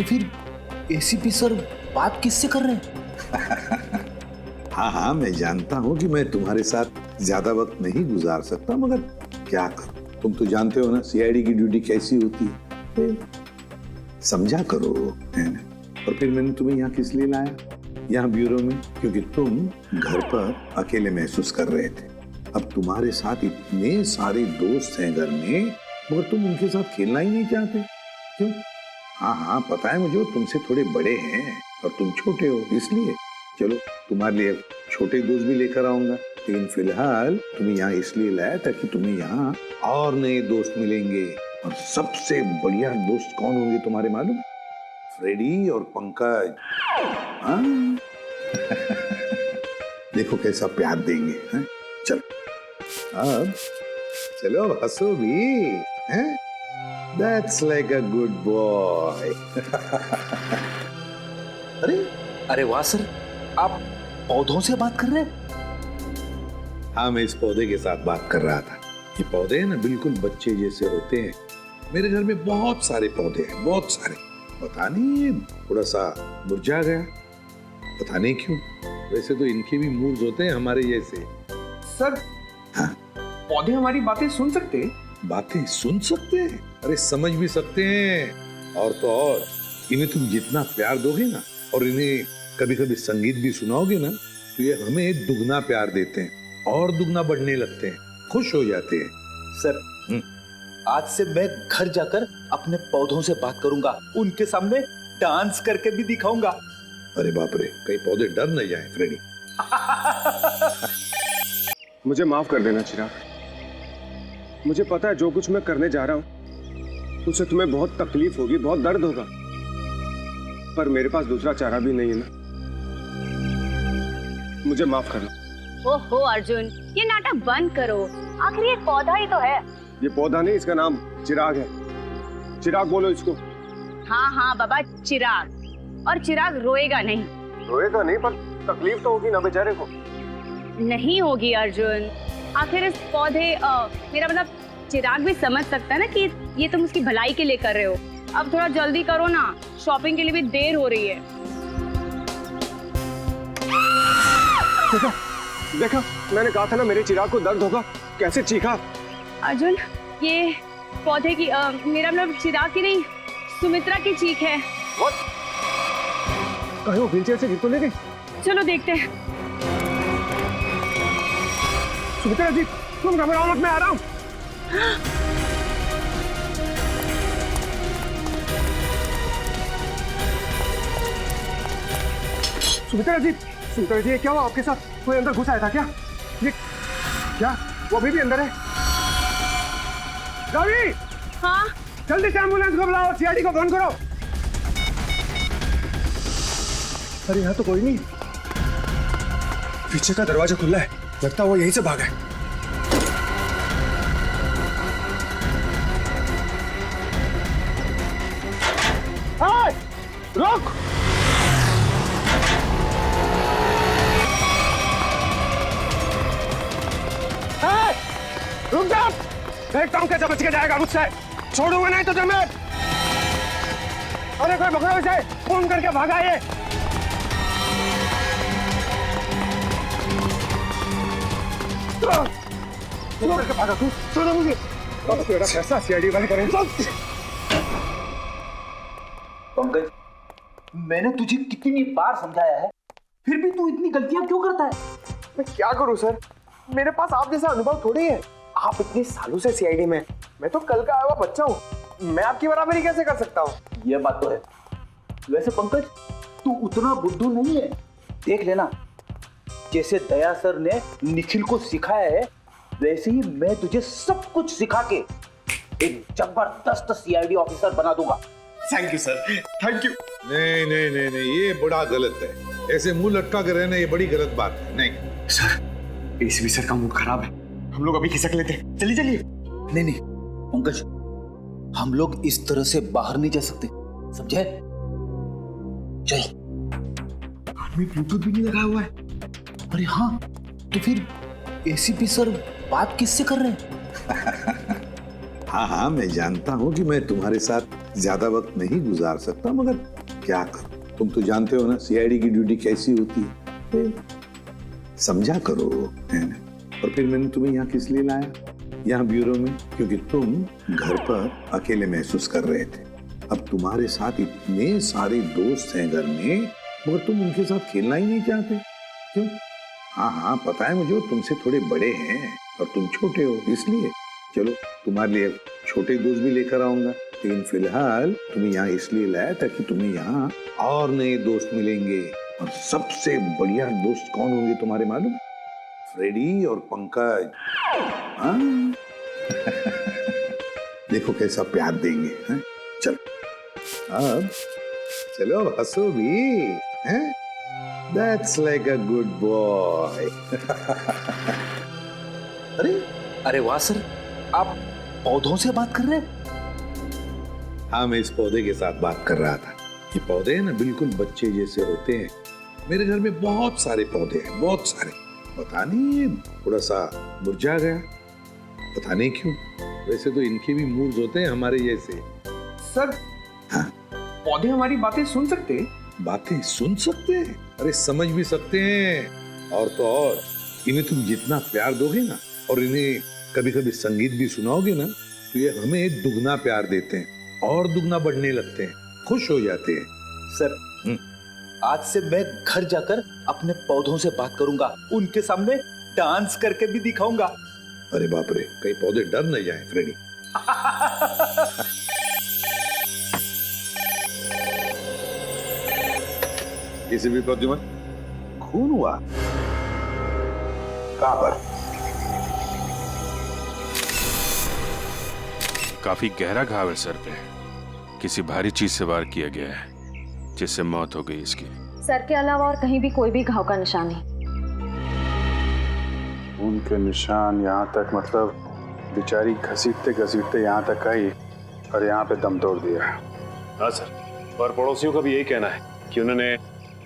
तो फिर ACP sir बात किससे कर रहे हैं? हाँ हाँ, मैं जानता हूँ कि मैं तुम्हारे साथ ज्यादा वक्त नहीं गुजार सकता, मगर क्या करूं, तुम तो जानते हो ना सीआईडी की ड्यूटी कैसी होती है। समझा करो, है ना? और फिर मैंने तुम्हें यहाँ किस लिए लाया, यहाँ ब्यूरो में, क्योंकि तुम घर पर अकेले महसूस कर रहे थे। अब तुम्हारे साथ इतने सारे दोस्त हैं घर में, मगर तुम उनके साथ खेलना ही नहीं चाहते, क्यों? हाँ हाँ, पता है मुझे, तुमसे थोड़े बड़े हैं और तुम छोटे हो, इसलिए। चलो, तुम्हारे लिए छोटे दोस्त भी लेकर आऊंगा, लेकिन फिलहाल तुम्हें यहाँ इसलिए लाया ताकि तुम्हें यहाँ और नए दोस्त मिलेंगे। और सबसे बढ़िया दोस्त कौन होंगे तुम्हारे मालूम? फ्रेडी और पंकज। हाँ? देखो कैसा प्यार देंगे, हैं? चलो अब चलो, हंसो भी, हैं? That's like a good boy. अरे वाह सर, आप पौधों से बात कर रहे हैं? हाँ, मैं इस पौधे के साथ बात कर रहा था। ये पौधे हैं ना, बिल्कुल बच्चे जैसे होते हैं। मेरे घर में बहुत सारे पौधे हैं, बहुत सारे। पता नहीं ये थोड़ा सा मुरझा गया, पता नहीं क्यों। वैसे तो इनके भी मूड्स होते हैं हमारे जैसे। सर, हाँ? पौधे हमारी बातें सुन सकते हैं? बातें सुन सकते हैं? अरे समझ भी सकते हैं। और तो और, इन्हें तुम जितना प्यार दोगे ना, और इन्हें कभी कभी संगीत भी सुनाओगे ना, तो ये हमें दुगना प्यार देते हैं और दुगना बढ़ने लगते हैं, खुश हो जाते हैं। सर, आज से मैं घर जाकर अपने पौधों से बात करूंगा, उनके सामने डांस करके भी दिखाऊंगा। अरे बाप रे, कहीं पौधे डर न जाए फ्रेडी। मुझे माफ कर देना चिराग। मुझे पता है जो कुछ मैं करने जा रहा हूँ उससे तुम्हें बहुत तकलीफ होगी, बहुत दर्द होगा, पर मेरे पास दूसरा चारा भी नहीं है ना। मुझे माफ करना। ओहो अर्जुन, ये नाटक बंद करो। आखिर ये पौधा ही तो है। ये पौधा नहीं, इसका नाम चिराग है। चिराग बोलो इसको। हाँ हाँ बाबा, चिराग। और चिराग रोएगा नहीं। रोएगा नहीं, पर तकलीफ तो होगी ना बेचारे को। नहीं होगी अर्जुन। आखिर इस पौधे मेरा मतलब चिराग भी समझ सकता है ना कि ये तुम उसकी भलाई के लिए कर रहे हो। अब थोड़ा जल्दी करो ना, शॉपिंग के लिए भी देर हो रही है। देखा देखा, मैंने कहा था ना मेरे चिराग को दर्द होगा, कैसे चीखा। अर्जुन, ये पौधे की मेरा मतलब चिराग की नहीं, सुमित्रा की चीख है। कहीं वो व्हीलचेयर से गिर तो नहीं गई? चलो देखते हैं। सुमित्रा जी, तुम घबराओ मत, मैं आ रहा हूँ। सुमित्रा जी, ये क्या हुआ आपके साथ? कोई अंदर घुस आया था क्या? ये क्या? वो अभी भी अंदर है? रवि! हाँ? जल्दी से एम्बुलेंस को बुलाओ, सीआईडी को फोन करो। अरे यहाँ तो कोई नहीं। पीछे का दरवाजा खुला है, लगता है वो यहीं से भागा है। रुक! रुक जा! देखता हूँ कैसे बच के जाएगा मुझसे। छोड़ूंगा नहीं तुझे मैं। अरे कोई पकड़ो इसे, फोन करके भागा ये। करके भागा तू, छोड़ो मुझे। अब तेरा फैसला सीआईडी वाले करेंगे। पंकज, मैंने तुझे कितनी बार समझाया है, फिर भी तू इतनी गलतियां क्यों करता है? मैं क्या करूं सर, मेरे पास आप जैसा अनुभव थोड़ी है। आप इतने सालों से सीआईडी में, मैं तो कल का आया हुआ बच्चा हूँ। मैं आपकी बराबरी कैसे कर सकता हूँ? ये बात तो है। वैसे पंकज, तू उतना बुद्धू नहीं है। देख लेना, जैसे दया सर ने निखिल को सिखाया है, वैसे ही मैं तुझे सब कुछ सिखा के एक जबरदस्त सीआईडी ऑफिसर बना दूंगा। Thank you sir, thank you. नहीं नहीं नहीं नहीं, ये बड़ा गलत है। ऐसे मुंह लटका कर रहना ये बड़ी गलत बात है। नहीं सर, एसीपी सर का मूड खराब है, हम लोग अभी खिसक लेते हैं। चलिए चलिए। नहीं नहीं पंकज, हम लोग इस तरह से बाहर नहीं जा सकते, समझे? चल। आदमी ब्लूटूथ भी नहीं लगा हुआ है। अरे हाँ, तो फिर एसीपी सर बात किससे कर रहे हैं? हाँ हाँ, मैं जानता हूँ कि मैं तुम्हारे साथ ज्यादा वक्त नहीं गुजार सकता, मगर क्या करूं? तुम तो जानते हो ना सीआईडी की ड्यूटी कैसी होती है। समझा करो, है ना? और फिर मैंने तुम्हें यहाँ किस लिए लाया, यहाँ ब्यूरो में? क्योंकि तुम घर पर अकेले महसूस कर रहे थे। अब तुम्हारे साथ इतने सारे दोस्त हैं घर में, मगर तुम उनके साथ खेलना ही नहीं चाहते, क्यों? हाँ, पता है मुझे, तुमसे थोड़े बड़े हैं और तुम छोटे हो, इसलिए। चलो, तुम्हारे लिए छोटे दोस्त भी लेकर आऊंगा, लेकिन फिलहाल तुम्हें यहाँ इसलिए लाया ताकि तुम्हें यहाँ और नए दोस्त मिलेंगे। और सबसे बढ़िया दोस्त कौन होंगे तुम्हारे मालूम? फ्रेडी और पंकज। हाँ? देखो कैसा प्यार देंगे, हैं? चलो अब चलो, हंसो भी, हैं? That's like a good boy. अरे वाह सर, आप पौधों से बात कर रहे हैं? हाँ, मैं इस पौधे के साथ बात कर रहा था। ये पौधे हैं ना, बिल्कुल बच्चे जैसे होते हैं। मेरे घर में बहुत सारे पौधे हैं, बहुत सारे। पता नहीं ये थोड़ा सा मुरझा गया, पता नहीं क्यों। वैसे तो इनके भी मूड्स होते हैं हमारे जैसे। सर, हाँ? पौधे हमारी बातें सुन सकते हैं? बातें सुन सकते हैं? अरे समझ भी सकते हैं। और तो और, इन्हें तुम जितना प्यार दोगे ना, और इन्हें कभी कभी संगीत भी सुनाओगे ना, तो ये हमें दुगना प्यार देते हैं और दुगना बढ़ने लगते हैं, खुश हो जाते हैं। सर, आज से मैं घर जाकर अपने पौधों से बात करूंगा, उनके सामने डांस करके भी दिखाऊंगा। अरे बाप रे, कहीं पौधे डर न जाए फ्रेडी। किसी भी पौधे में खून हुआ? कहां पर? काफी गहरा घाव है सर पे, किसी भारी चीज से वार किया गया है, जिससे मौत हो गई इसकी। सर के अलावा और कहीं भी कोई भी घाव का निशान नहीं। उनके निशान यहाँ तक, मतलब बेचारी घसीटते घसीटते यहाँ तक आई और यहाँ पे दम तोड़ दिया। हाँ सर, और पड़ोसियों का भी यही कहना है कि उन्होंने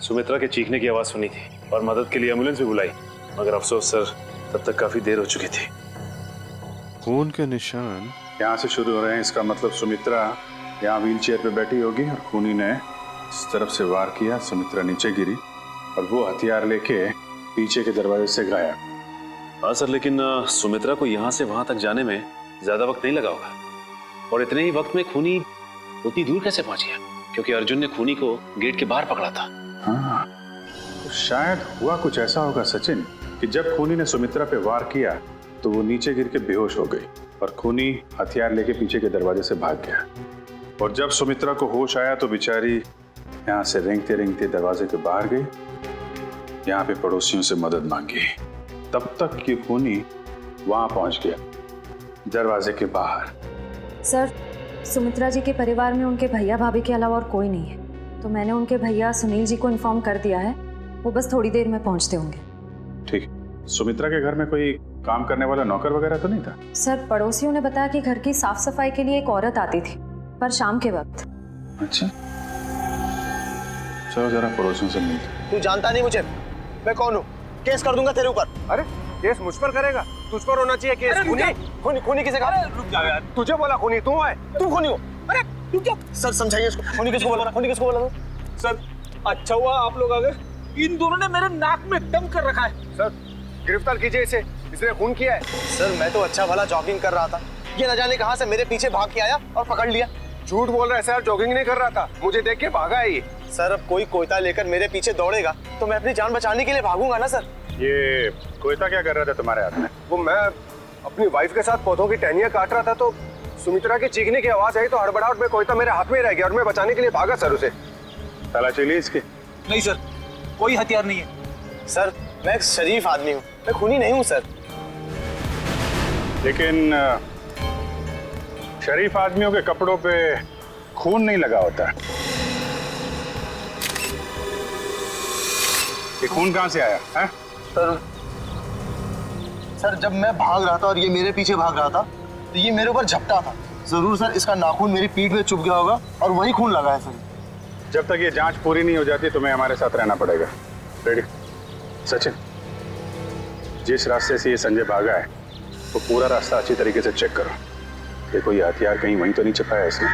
सुमित्रा के चीखने की आवाज़ सुनी थी और मदद के लिए एम्बुलेंस भी बुलाई, मगर अफसोस सर, तब तक काफ़ी देर हो चुकी थी। खून के निशान यहाँ से शुरू हो रहे हैं, इसका मतलब सुमित्रा यहाँ व्हीलचेयर पे बैठी होगी और खूनी ने इस तरफ से वार किया, सुमित्रा नीचे गिरी और वो हथियार लेके पीछे के दरवाजे से गायब। हाँ सर, लेकिन सुमित्रा को यहाँ से वहाँ तक जाने में ज़्यादा वक्त नहीं लगा होगा, और इतने ही वक्त में खूनी उतनी दूर कैसे पहुँच गया? क्योंकि अर्जुन ने खूनी को गेट के बाहर पकड़ा था। हाँ, तो शायद हुआ कुछ ऐसा होगा सचिन कि जब खूनी ने सुमित्रा पे वार किया तो वो नीचे गिर के बेहोश हो गई और खूनी हथियार लेके पीछे के दरवाजे से भाग गया। और जब सुमित्रा को होश आया तो बेचारी यहाँ से रेंगते रेंगते दरवाजे के बाहर गई, यहाँ पे पड़ोसियों से मदद मांगी। तब तक कि खूनी वहां पहुंच गया, दरवाजे के बाहर। सर, सुमित्रा जी के परिवार में उनके भैया भाभी के अलावा और कोई नहीं है, तो मैंने उनके भैया सुनील जी को इन्फॉर्म कर दिया है, वो बस थोड़ी देर में पहुंचते होंगे। ठीक। सुमित्रा के घर में कोई काम करने वाला नौकर वगैरह तो नहीं था? सर, पड़ोसियों ने बताया कि घर की साफ सफाई के लिए एक औरत आती थी, पर शाम के वक्त। अच्छा, चलो जरा पड़ोसियों से मिल। तू जानता नहीं मुझे, मैं कौन हूँ? केस कर दूंगा तेरे ऊपर। अरे केस मुझ पर करेगा? तुझ पर होना चाहिए केस। खूनी खूनी किसे कहा? रुक जाओ यार, तुझे बोला खूनी तू है। तू खूनी हो? अरे तू क्या? सर समझाइए इसको, खूनी किसको बोला? खूनी किसको बोला? सर, अच्छा हुआ आप लोग आ गए, इन दोनों ने मेरे नाक में दम कर रखा है। सर, गिरफ्तार कीजिए इसे, इसने खून किया है। सर, मैं तो अच्छा भला जॉगिंग कर रहा था, ये न जाने कहां से मेरे पीछे भाग के आया और पकड़ लिया। झूठ बोल रहा है सर, जॉगिंग नहीं कर रहा था, मुझे देख के भागा है ये। सर, अब कोई कोयता लेकर मेरे पीछे दौड़ेगा तो मैं अपनी जान बचाने के लिए भागूंगा ना सर। ये कोयता क्या कर रहा था तुम्हारे हाथ में? वो मैं अपनी वाइफ के साथ पौधों की टहनियां काट रहा था, तो सुमित्रा के चीखने की आवाज आई, तो हड़बड़ाहट में कोयता मेरे हाथ में रह गया और मैं बचाने के लिए भागा सर उसे। तलाशी ली इसकी? नहीं सर, कोई हथियार नहीं है। सर, मैं एक शरीफ आदमी हूँ, मैं खूनी नहीं हूँ सर। लेकिन शरीफ आदमियों के कपड़ों पे खून नहीं लगा होता। ये खून कहाँ से आया है? सर, जब मैं भाग रहा था और ये मेरे पीछे भाग रहा था तो ये मेरे ऊपर झपटा था। जरूर सर, इसका नाखून मेरी पीठ में चुभ गया होगा और वही खून लगा है सर। जब तक ये जांच पूरी नहीं हो जाती तुम्हें हमारे साथ रहना पड़ेगा। रेडी? सचिन, जिस रास्ते से ये संजय भागा है वो पूरा रास्ता अच्छी तरीके से चेक करो। देखो ये हथियार कहीं वहीं तो नहीं छिपाया इसने।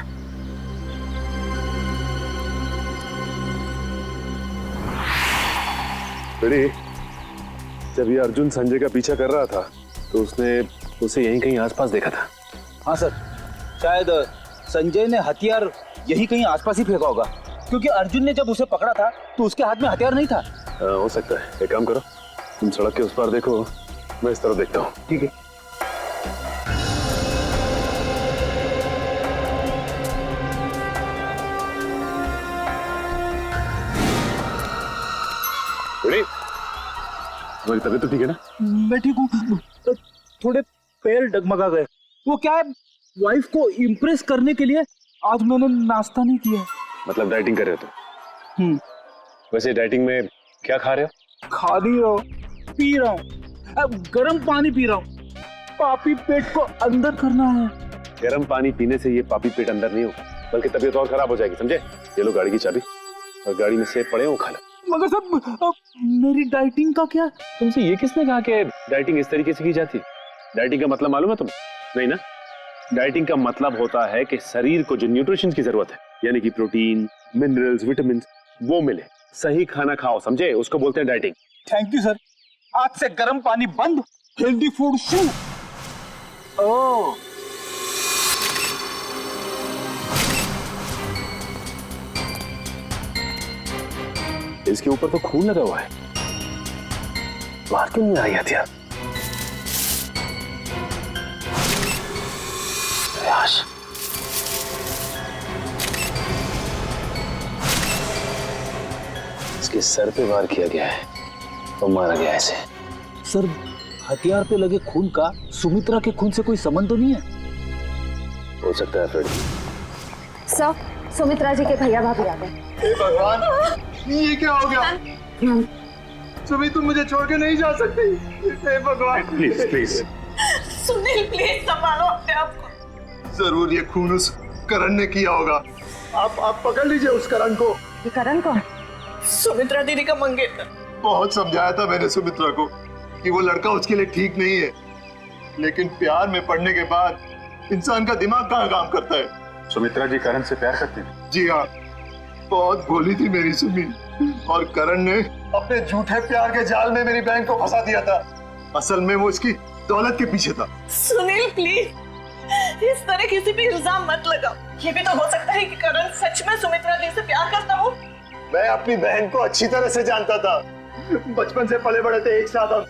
बेटी, जब ये अर्जुन संजय का पीछा कर रहा था तो उसने उसे यहीं कहीं आसपास देखा था। हाँ सर, शायद संजय ने हथियार यही कहीं आसपास ही फेंका होगा, क्योंकि अर्जुन ने जब उसे पकड़ा था तो उसके हाथ में हथियार नहीं था। हो सकता है। एक काम करो, तुम सड़क के उस पार देखो, मैं इस तरफ देखता हूँ। ठीक है। बेटी, तुम्हारी तबीयत तो ठीक है ना? मैं ठीक हूँ, थोड़े पैर डगमगा गए। वो क्या है, वाइफ को इम्प्रेस करने के लिए आज मैंने नाश्ता नहीं किया। मतलब डाइटिंग कर रहे हो तुम? वैसे डाइटिंग में क्या खा रहे हो? खा नहीं रहा हूँ, पी रहा हूँ, अब गर्म पानी पी रहा हूँ। पापी पेट को अंदर करना है। गर्म पानी पीने से ये पापी पेट अंदर नहीं हो, बल्कि तबीयत और खराब हो जाएगी, समझे? ये लो गाड़ी की चाबी, और गाड़ी में सेब पड़े हो, खा लो। मगर सब मेरी डाइटिंग का क्या? तुमसे ये किसने कहा कि डाइटिंग इस तरीके से की जाती है? डाइटिंग का मतलब मालूम है तुम्हें? नहीं ना? डाइटिंग का मतलब होता है कि शरीर को जो न्यूट्रिशन की जरूरत है, यानी कि प्रोटीन, मिनरल्स, विटामिन, वो मिले। सही खाना खाओ, समझे? उसको बोलते हैं डाइटिंग। थैंक यू सर, आज से गर्म पानी बंद, हेल्दी फूड शुरू। ओह, इसके ऊपर तो खून लगा हुआ है, बाहर क्यों नहीं आई हथियार? प्रयास, इसके सर पे वार किया गया है और मारा गया ऐसे। सर हथियार पे लगे खून का सुमित्रा के खून से कोई संबंध तो नहीं है? हो सकता है फ्रेडी। सर, सुमित्रा जी के भैया भाभी आ गए। हे भगवान, ये क्या हो गया? सुमी, तुम मुझे छोड़ के नहीं जा सकती। हे भगवान, प्लीज प्लीज। सुनील, प्लीज संभालो अपने आप को। जरूर ये खून उस करण ने किया होगा। आप पकड़ लीजिए उस करण को। ये करण कौन? सुमित्रा दीदी का मंगेतर। बहुत समझाया था मैंने सुमित्रा को कि वो लड़का उसके लिए ठीक नहीं है, लेकिन प्यार में पड़ने के बाद इंसान का दिमाग कहाँ काम करता है। सुमित्रा जी करण से प्यार करती हैं? जी हाँ, बहुत भोली थी मेरी सुमी, और करण ने अपने झूठे प्यार के जाल में मेरी बहन को फंसा दिया था। असल में वो इसकी दौलत के पीछे था। सुनील प्लीज, इस तरह किसी पे इल्जाम मत लगाओ। ये भी तो हो सकता है कि करण सच में सुमित्रा दी से प्यार करता हो। मैं अपनी बहन को अच्छी तरह से जानता था, बचपन से पले बड़े थे एक साथ हम।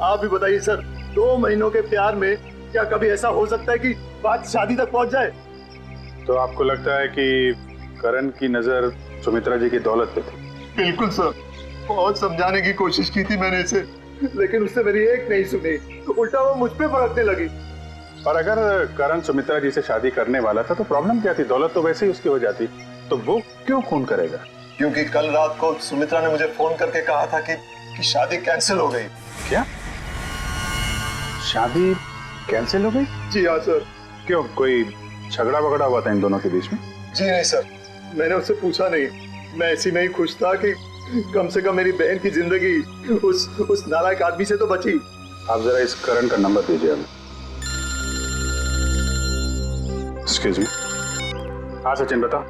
आप भी बताइए सर, 2 महीनों के प्यार में क्या कभी ऐसा हो सकता है कि बात शादी तक पहुंच जाए? तो आपको लगता है कि करण की नजर सुमित्रा जी की दौलत पे थी? बिल्कुल सर, बहुत समझाने की कोशिश की थी मैंने इसे, लेकिन उससे मेरी एक नहीं सुनी, उल्टा वो मुझ पे भड़कने लगी। और अगर करण सुमित्रा जी से शादी करने वाला था तो प्रॉब्लम क्या थी? दौलत तो वैसे ही उसकी हो जाती, तो वो क्यों खून करेगा? क्योंकि कल रात को सुमित्रा ने मुझे फोन करके कहा था कि शादी कैंसिल हो गई। क्या? शादी कैंसिल हो गई? जी हाँ सर। क्यों, कोई झगड़ा वगड़ा हुआ था इन दोनों के बीच में? जी नहीं सर, मैंने उससे पूछा नहीं। मैं ऐसी में ही खुश था कि कम से कम मेरी बहन की जिंदगी उस नालायक आदमी से तो बची। आप जरा इस करण का नंबर दीजिए हमें। Excuse me. हाँ सचिन बताओ,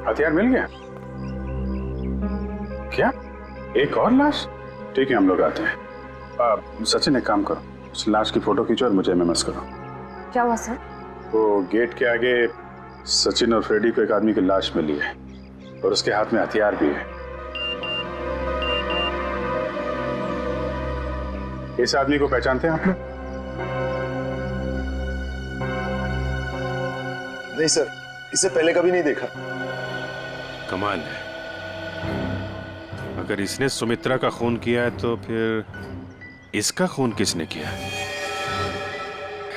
हथियार मिल गया? क्या, एक और लाश? ठीक है, हम लोग आते हैं। सचिन एक काम करो, उस लाश की फोटो खींचो और मुझे एमएमएस करो। क्या हुआ सर? वो गेट के आगे सचिन और फ्रेडी को एक आदमी की लाश मिली है और उसके हाथ में हथियार भी है। इस आदमी को पहचानते हैं आप लोग? नहीं सर, इसे पहले कभी नहीं देखा। कमाल है, अगर इसने सुमित्रा का खून किया है तो फिर इसका खून किसने किया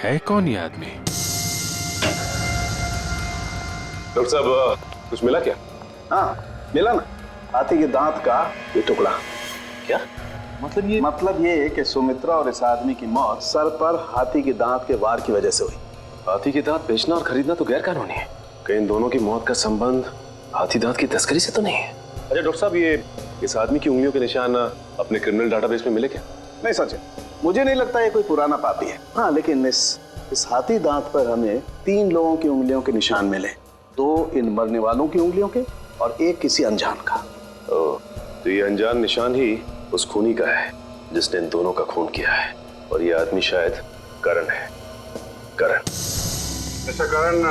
है? कौन ये आदमी? डॉक्टर साहब, कुछ मिला क्या? हाँ मिला ना, हाथी के दांत का ये टुकड़ा। क्या मतलब ये है कि सुमित्रा और इस आदमी की मौत सर पर हाथी के दांत के वार की वजह से हुई। हाथी के दांत बेचना और खरीदना तो गैर कानूनी है। कहीं इन दोनों की मौत का संबंध हाथी दांत की तस्करी से तो नहीं है? अच्छा डॉक्टर साहब, ये इस आदमी की उंगलियों के निशान अपने क्रिमिनल डाटाबेस में मिले क्या? नहीं सच है, मुझे नहीं लगता ये कोई पुराना पापी है। हाँ, लेकिन इस हाथी दांत पर हमें 3 लोगों की उंगलियों के निशान मिले, 2 इन मरने वालों की उंगलियों के और 1 किसी अनजान का। तो ये अनजान निशान ही उस खूनी का है जिसने इन दोनों का खून किया है, और ये आदमी शायद करण है। करण। मिस्टर करण,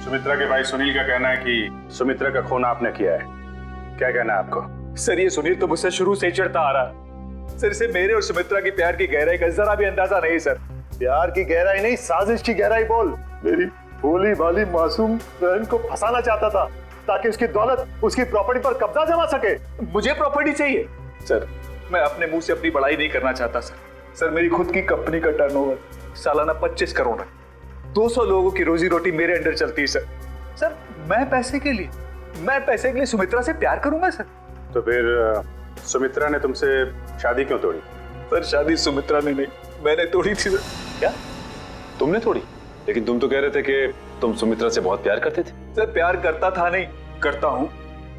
सुमित्रा के भाई सुनील का कहना है कि सुमित्रा का खून आपने किया है, क्या कहना है आपको? सर ये सुनील तो मुझसे शुरू से ही चिढ़ता आ रहा। सर इसे मेरे और सुमित्रा की प्यार की गहराई का जरा भी अंदाजा नहीं सर। प्यार की गहराई नहीं, साजिश की गहराई बोल। मेरी भोली भाली मासूम बहन को फंसाना चाहता था ताकि उसकी दौलत, उसकी प्रॉपर्टी पर कब्जा जमा सके। मुझे प्रॉपर्टी चाहिए सर, मैं अपने मुंह से अपनी बड़ाई नहीं करना चाहता सर। सर मेरी खुद की कंपनी का टर्नओवर सालाना 25 करोड़ है। 200 लोगों की रोजी रोटी मेरे अंडर चलती है सर। सर मैं पैसे के लिए सुमित्रा से प्यार करूंगा सर। तो फिर सुमित्रा ने तुमसे शादी क्यों तोड़ी? सर शादी सुमित्रा ने नहीं, मैंने तोड़ी थी सर। क्या तुमने तोड़ी? लेकिन तुम तो कह रहे थे कि तुम सुमित्रा से बहुत प्यार करते थे। सर प्यार करता था नहीं, करता हूँ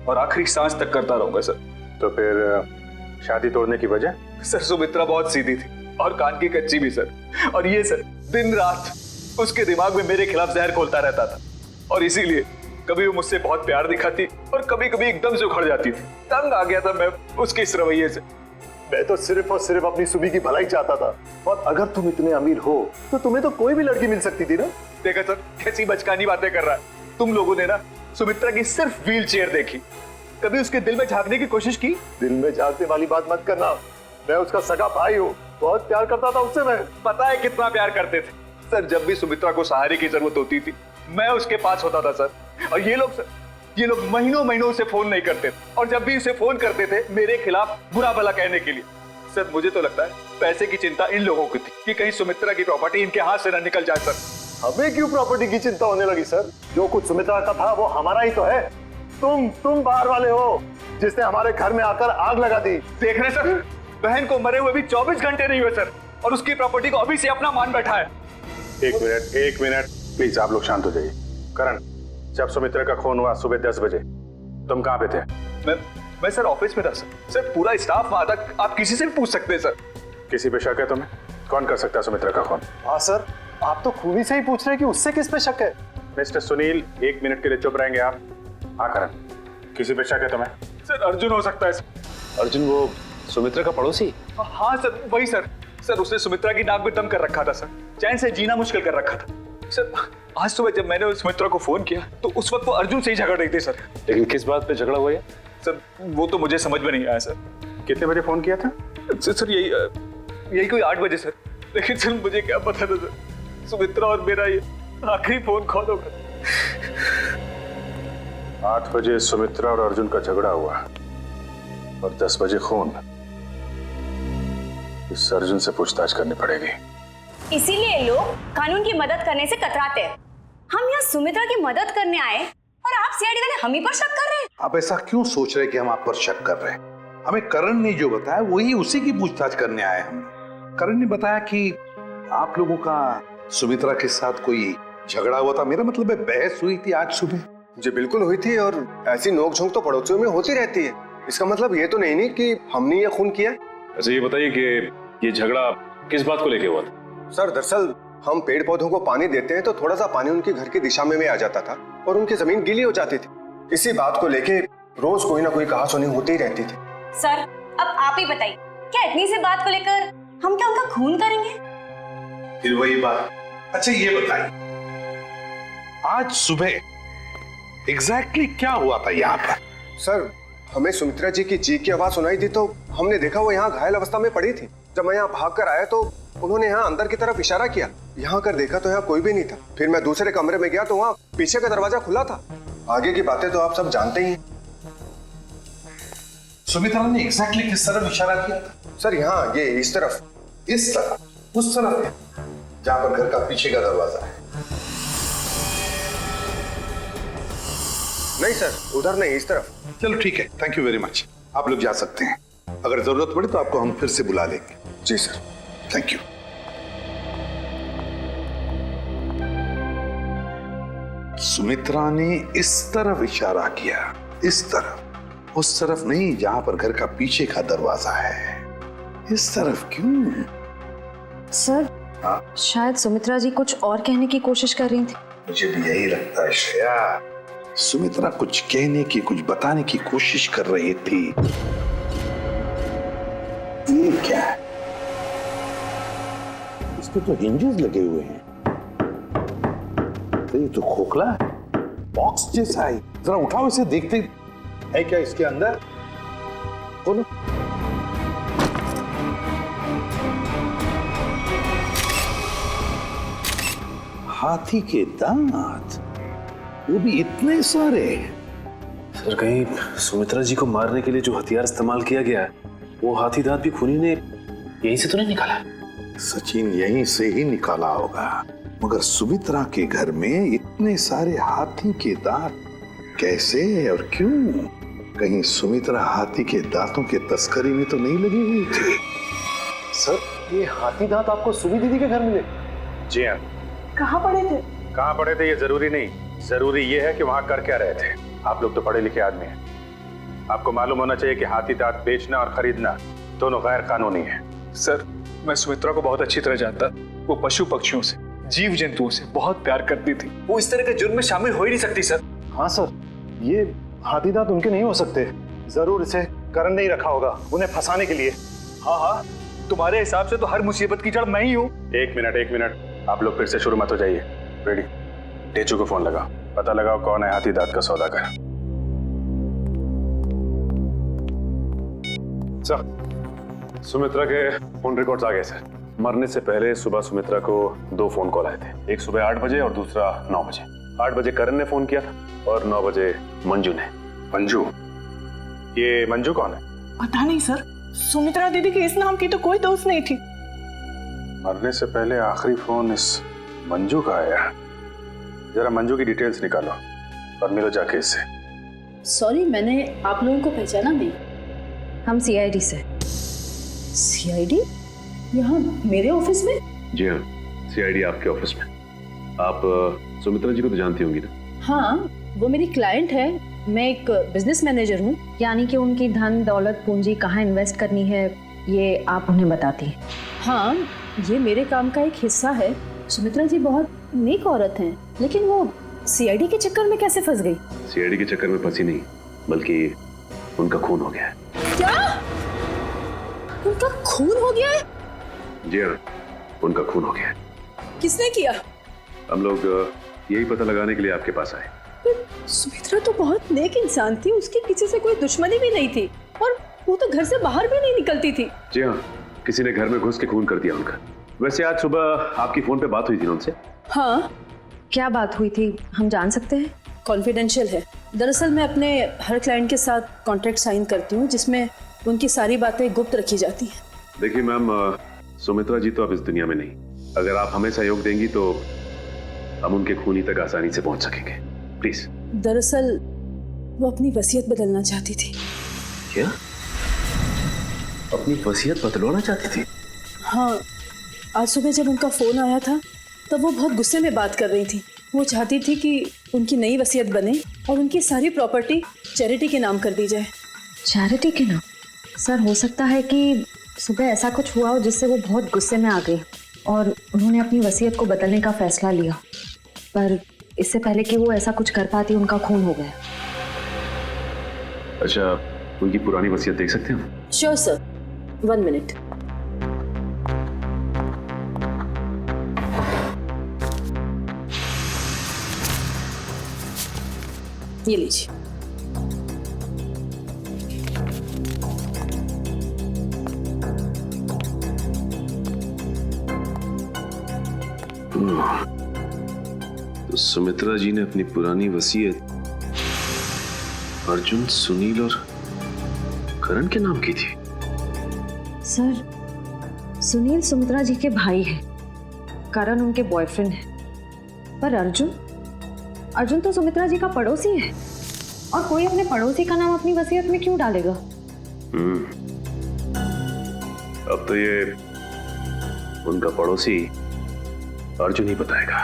और आखिरी सांस तक करता रहूंगा सर। तो फिर शादी तोड़ने की वजह? सर सुमित्रा बहुत सीधी थी और कान की कच्ची भी सर। और ये सर दिन रात उसके दिमाग में मेरे खिलाफ जहर घोलता रहता था, और इसीलिए कभी वो मुझसे बहुत प्यार दिखाती और कभी कभी एकदम से उखड़ जाती थी। तंग आ गया था मैं उसके इस रवैये से। मैं तो सिर्फ और सिर्फ अपनी सुमी की भलाई चाहता था, और अगर तुम इतने अमीर हो तो तुम्हें तो कोई भी लड़की मिल सकती थी ना। देखा सर कैसी बचकानी बातें कर रहा है। तुम लोगों ने ना सुमित्रा की सिर्फ व्हील चेयर देखी, कभी उसके दिल में झांकने की कोशिश की? दिल में झांकने वाली बात मत करना, मैं उसका सगा भाई हूँ, बहुत प्यार करता था उससे। मैं पता है कितना प्यार करते थे सर। जब भी सुमित्रा को सहारे की जरूरत होती थी मैं उसके पास होता था सर। और ये लोग महीनों महीनों से फोन नहीं करते थे, और जब भी उसे फोन करते थे मेरे खिलाफ बुरा भला कहने के लिए। सर मुझे तो लगता है पैसे की चिंता इन लोगों की थी कि कहीं सुमित्रा की प्रॉपर्टी इनके हाथ से न निकल जाए सर। हमें क्यों प्रॉपर्टी की चिंता होने लगी सर? जो कुछ सुमित्रा का था वो हमारा ही तो है। तुम बाहर वाले हो जिसने हमारे घर में आकर आग लगा दी। देख रहे सर, बहन को मरे हुए भी 24 घंटे नहीं हुए सर, और उसकी प्रॉपर्टी को अभी से अपना मान बैठा है। एक मिनट प्लीज, आप लोग शांत हो जाइए। करण, जब सुमित्रा का खून हुआ सुबह 10 बजे तुम कहाँ पे थे? मैं सर ऑफिस में था सर। सर पूरा स्टाफ वहां था, आप किसी से भी पूछ सकते हैं सर। किसी पे शक है तुम्हें? कौन कर सकता है सुमित्रा का खून? हाँ सर, आप तो खूनी से ही पूछ रहे हैं कि उससे किस पे शक है। मिस्टर सुनील, 1 मिनट के लिए चुप रहेंगे आप? हाँ करण, किसी पे शक है तुम्हें? सर अर्जुन हो सकता है सर। अर्जुन वो सुमित्रा का पड़ोसी? हाँ सर वही सर। सर उसने सुमित्रा की नाक में दम कर रखा था सर, चैन से जीना मुश्किल कर रखा था सर। आज सुबह जब मैंने सुमित्रा को फोन किया तो उस वक्त वो अर्जुन से ही झगड़ रही थी सर। लेकिन किस बात पे झगड़ा हुआ है सर? वो तो मुझे समझ में नहीं आया सर। कितने बजे फोन किया था? सर यही कोई 8 बजे सर। लेकिन सर मुझे क्या पता था सर, सुमित्रा और मेरा ये आखिरी फोन कॉल होगा। 8 बजे सुमित्रा और अर्जुन का झगड़ा हुआ और 10 बजे खून। इस अर्जुन से पूछताछ करनी पड़ेगी। इसीलिए लोग कानून की मदद करने से कतराते हैं। हम यहाँ सुमित्रा की मदद करने आए और आप सीआईडी वाले हम ही पर शक कर रहे हैं। आप ऐसा क्यों सोच रहे हैं कि हम आप पर शक कर रहे हैं? हमें करण ने जो बताया वही उसी की पूछताछ करने आए हम। करण ने बताया कि आप लोगों का सुमित्रा के साथ कोई झगड़ा हुआ था। मेरा मतलब है बहस हुई थी आज सुबह। जी बिल्कुल हुई थी, और ऐसी नोकझोंक तो पड़ोसियों में होती रहती है। इसका मतलब ये तो नहीं कि हमने ये खून किया। अच्छा ये बताइए कि ये झगड़ा किस बात को लेके हुआ था? सर दरअसल हम पेड़ पौधों को पानी देते हैं तो थोड़ा सा पानी उनके घर की दिशा में आ जाता था और उनकी जमीन गीली हो जाती थी। इसी बात को लेके रोज कोई ना कोई कहासुनी होती ही रहती थी। सर अब आप ही बताइए, क्या इतनी सी बात को लेकर हम क्या उनका खून करेंगे? फिर वही बात। अच्छा ये बताइए, आज सुबह एग्जैक्टली क्या हुआ था यहाँ पर? सर हमें सुमित्रा जी की चीख की आवाज सुनाई दी तो हमने देखा वो यहाँ घायल अवस्था में पड़ी थी। जब मैं यहाँ भाग कर आया तो उन्होंने यहाँ अंदर की तरफ इशारा किया। यहाँ कर देखा तो यहाँ कोई भी नहीं था। फिर मैं दूसरे कमरे में गया तो वहाँ पीछे का दरवाजा खुला था। आगे की बातें तो आप सब जानते ही हैं। सुमित्रा ने एग्जैक्टली किस तरफ इशारा किया था? सर यहाँ ये इस तरफ। इस तरफ? उस तरफ है जहाँ पर घर का पीछे का दरवाजा है? नहीं सर उधर नहीं, इस तरफ। चलो ठीक है, थैंक यू वेरी मच। आप लोग जा सकते हैं। अगर जरूरत पड़े तो आपको हम फिर से बुला लेंगे। जी सर, थैंक यू। सुमित्रा ने इस तरफ इशारा किया, इस तरफ, उस तरफ नहीं जहां पर घर का पीछे का दरवाजा है। इस तरफ क्यों? सर शायद सुमित्रा जी कुछ और कहने की कोशिश कर रही थी। मुझे भी यही लगता है श्रेया। सुमित्रा कुछ कहने की, कुछ बताने की कोशिश कर रही थी। ये क्या है? इसके तो हिंजेस लगे हुए हैं। तो ये तो खोखला है, बॉक्स जैसा है। जरा उठाओ इसे, देखते है क्या इसके अंदर। खोलो। हाथी के दांत, वो भी इतने सारे। सर कहीं सुमित्रा जी को मारने के लिए जो हथियार इस्तेमाल किया गया है, वो हाथी दांत भी खूनी ने यहीं से तो नहीं निकाला? सचिन यहीं से ही निकाला होगा, मगर सुमित्रा के घर में इतने सारे हाथी के दांत कैसे और क्यों? कहीं सुमित्रा हाथी के दांतों के तस्करी में तो नहीं लगी हुई थी? सर ये हाथी दांत आपको सुमी दीदी के घर मिले? जी हाँ। कहाँ पड़े थे? कहाँ पड़े थे ये जरूरी नहीं, जरूरी ये है कि वहां कर क्या रहे थे। आप लोग तो पढ़े लिखे आदमी हैं, आपको मालूम होना चाहिए कि हाथी दांत बेचना और खरीदना दोनों गैर कानूनी है। सर मैं सुमित्रा को बहुत अच्छी तरह जानता। वो पशु पक्षियों से, जीव जंतुओं से बहुत प्यार करती थी। वो इस तरह के जुर्म में शामिल हो ही नहीं सकती सर। हाँ सर, ये हाथी दांत उनके नहीं हो सकते। जरूर इसे करण ने ही रखा होगा उन्हें फंसाने के लिए। हाँ हाँ, तुम्हारे हिसाब से तो हर मुसीबत की जड़ मैं ही हूँ। एक मिनट, आप लोग फिर से शुरू मत हो जाइए। रेडी, टेचू को फोन लगाओ, पता लगाओ कौन है हाथी दांत का सौदागर। सर सुमित्रा के फोन रिकॉर्ड्स आ गए सर। मरने से पहले सुबह सुमित्रा को 2 फोन कॉल आए थे, एक सुबह 8 बजे और दूसरा 9 बजे। 8 बजे करण ने फोन किया था और 9 बजे मंजू ने। मंजू? ये मंजू कौन है? पता नहीं सर, सुमित्रा दीदी के इस नाम की तो कोई दोस्त नहीं थी। मरने से पहले आखिरी फोन इस मंजू का आया। जरा मंजू की डिटेल्स निकालो और मिलो जाके इससे। सॉरी, मैंने आप लोगों को पहचाना नहीं। हम सीआईडी से। सीआईडी? यहाँ मेरे ऑफिस में? जी हाँ, सीआईडी आपके ऑफिस में। आप सुमित्रा जी को तो जानती होंगी ना? हाँ, वो मेरी क्लाइंट है। मैं एक बिजनेस मैनेजर हूँ। यानी कि उनकी धन दौलत पूंजी कहाँ इन्वेस्ट करनी है ये आप उन्हें बताती हैं? हाँ, ये मेरे काम का एक हिस्सा है। सुमित्रा जी बहुत नेक औरत हैं, लेकिन वो सीआईडी के चक्कर में कैसे फंस गई? सीआईडी के चक्कर में फंसी नहीं, बल्कि उनका खून हो गया है। क्या? उनका खून हो गया है? जी हाँ, उनका खून हो गया है। किसने किया? हम लोग यही पता लगाने के लिए आपके पास आए। सुमित्रा तो बहुत नेक इंसान थी, उसकी किसी से कोई दुश्मनी भी नहीं थी और वो तो घर से बाहर भी नहीं निकलती थी। जी हाँ, किसी ने घर में घुस के खून कर दिया उनका। वैसे आज सुबह आपकी फोन पे बात हुई थी उनसे? हाँ। क्या बात हुई थी, हम जान सकते हैं? कॉन्फिडेंशियल है। दरअसल मैं अपने हर क्लाइंट के साथ कॉन्ट्रैक्ट साइन करती हूँ जिसमें उनकी सारी बातें गुप्त रखी जाती हैं। देखिए मैम, सुमित्रा जी तो अब इस दुनिया में नहीं। अगर आप हमें सहयोग देंगी तो हम उनके खूनी तक आसानी से पहुंच सकेंगे। प्लीज। दरअसल वो अपनी वसीयत बदलना चाहती थी। क्या? अपनी वसीयत बदलवाना चाहती थी? हाँ, आज सुबह जब उनका फोन आया था तब वो बहुत गुस्से में बात कर रही थी। वो चाहती थी कि उनकी नई वसीयत बने और उनकी सारी प्रॉपर्टी चैरिटी के नाम कर दी जाए। चैरिटी के नाम? सर, हो सकता है कि सुबह ऐसा कुछ हुआ हो जिससे वो बहुत गुस्से में आ गई और उन्होंने अपनी वसीयत को बदलने का फैसला लिया, पर इससे पहले कि वो ऐसा कुछ कर पाती उनका खून हो गया। अच्छा, उनकी पुरानी वसीयत देख सकते हैं हम? Sure sir, 1 minute. ये लीजिए। तो सुमित्रा जी ने अपनी पुरानी वसीयत अर्जुन, सुनील और करण के नाम की थी। सर, सुनील सुमित्रा जी के भाई हैं, करण उनके बॉयफ्रेंड है, पर अर्जुन तो सुमित्रा जी का पड़ोसी है और कोई अपने पड़ोसी का नाम अपनी वसीयत में क्यों डालेगा? अब तो ये उनका पड़ोसी अर्जुन ही बताएगा।